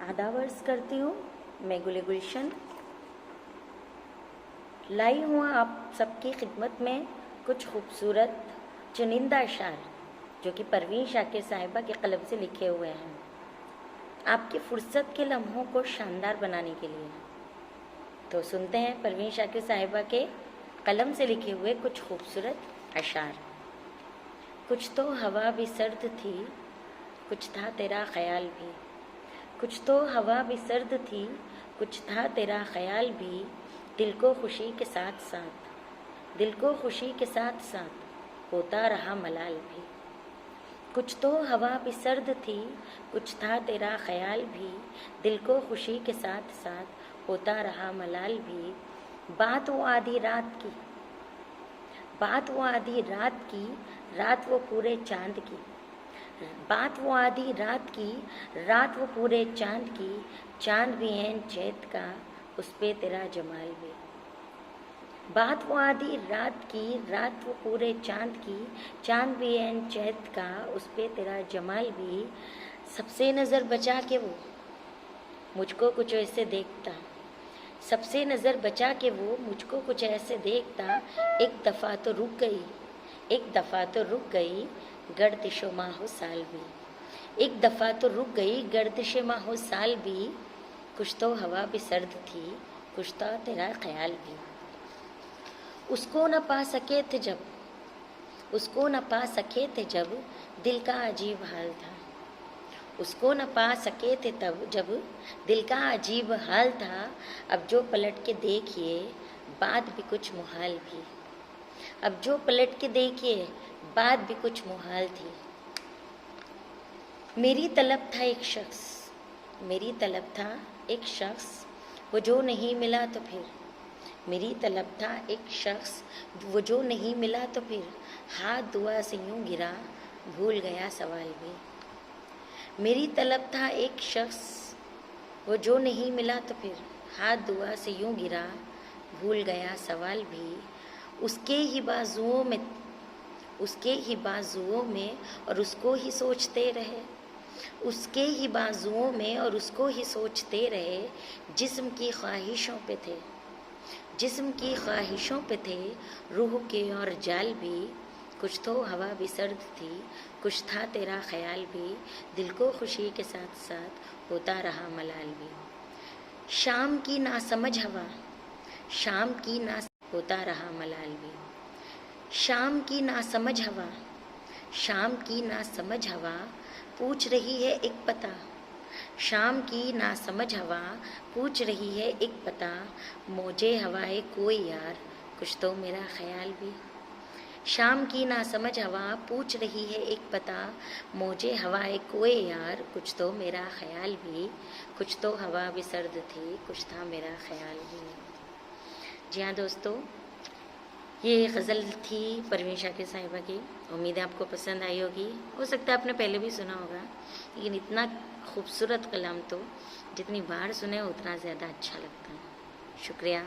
आदाब अर्ज़ करती हूँ। मैं गुल गुलशन लाई हूँ आप सबकी खिदमत में कुछ खूबसूरत चुनिंदा अशार जो कि परवीन शाकिर साहिबा के कलम से लिखे हुए हैं, आपकी फुर्सत के लम्हों को शानदार बनाने के लिए। तो सुनते हैं परवीन शाकिर साहिबा के कलम से लिखे हुए कुछ खूबसूरत अशार। कुछ तो हवा भी सर्द थी, कुछ था तेरा ख्याल भी। कुछ तो हवा भी सर्द थी, कुछ था तेरा ख्याल भी। दिल को खुशी के साथ साथ, दिल को खुशी के साथ साथ होता रहा मलाल भी। कुछ तो हवा भी सर्द थी, कुछ था तेरा ख्याल भी। दिल को खुशी के साथ साथ होता रहा मलाल भी। बात वो आधी रात की, बात वो आधी रात की, रात वो पूरे चांद की। बात वो आधी रात की, रात वो पूरे चांद की। चांद भी है चैत का, उस पे तेरा जमाल भी। बात वो आधी रात की, रात वो पूरे चांद की। चांद भी है चैत का, उस पे तेरा जमाल भी। सबसे नज़र बचा के वो मुझको कुछ ऐसे देखता, सबसे नज़र बचा के वो मुझको कुछ ऐसे देखता। एक दफ़ा तो रुक गई, एक दफ़ा तो रुक गई, गर्दिशो माहो साल भी। एक दफ़ा तो रुक गई, गर्दिश माहो साल भी। कुछ तो हवा भी सर्द थी, कुछ था तेरा ख्याल भी। उसको न पा सके थे जब, उसको न पा सके थे जब, दिल का अजीब हाल था। उसको न पा सके थे तब जब दिल का अजीब हाल था। अब जो पलट के देखिए बात भी कुछ मुहाल भी। अब जो पलट के देखिए बात भी कुछ मुहाल थी। मेरी तलब था एक शख्स, मेरी तलब था एक शख्स, वो जो नहीं मिला तो फिर। मेरी तलब था एक शख्स, वो जो नहीं मिला तो फिर। हाथ दुआ से यूं गिरा, भूल गया सवाल भी। मेरी तलब था एक शख्स, वो जो नहीं मिला तो फिर। हाथ दुआ से यूं गिरा, भूल गया सवाल भी। उसके ही बाजुओं में, उसके ही बाजुओं में और उसको ही सोचते रहे। उसके ही बाजुओं में और उसको ही सोचते रहे। जिस्म की ख्वाहिशों पे थे, जिस्म की ख्वाहिशों पे थे रूह के और जाल भी। कुछ तो हवा भी सर्द थी, कुछ था तेरा ख्याल भी। दिल को खुशी के साथ साथ होता रहा मलाल भी। शाम की नासमझ हवा, शाम की ना होता रहा मलाल भी। शाम की नासमझ हवा, शाम की नासमझ हवा पूछ रही है एक पता। शाम की नासमझ हवा पूछ रही है एक पता। मौजे हवाए कोई यार, कुछ तो मेरा ख्याल भी। शाम की नासमझ हवा पूछ रही है एक पता। मौजे हवाए कोई यार, कुछ तो मेरा ख्याल भी। कुछ तो हवा भी सर्द थी, कुछ था मेरा ख्याल भी। जी हाँ दोस्तों, ये गज़ल थी परवीन शाकिर साहिबा की। उम्मीद है आपको पसंद आई होगी। हो सकता है आपने पहले भी सुना होगा, लेकिन इतना खूबसूरत कलाम तो जितनी बार सुने उतना ज़्यादा अच्छा लगता है। शुक्रिया।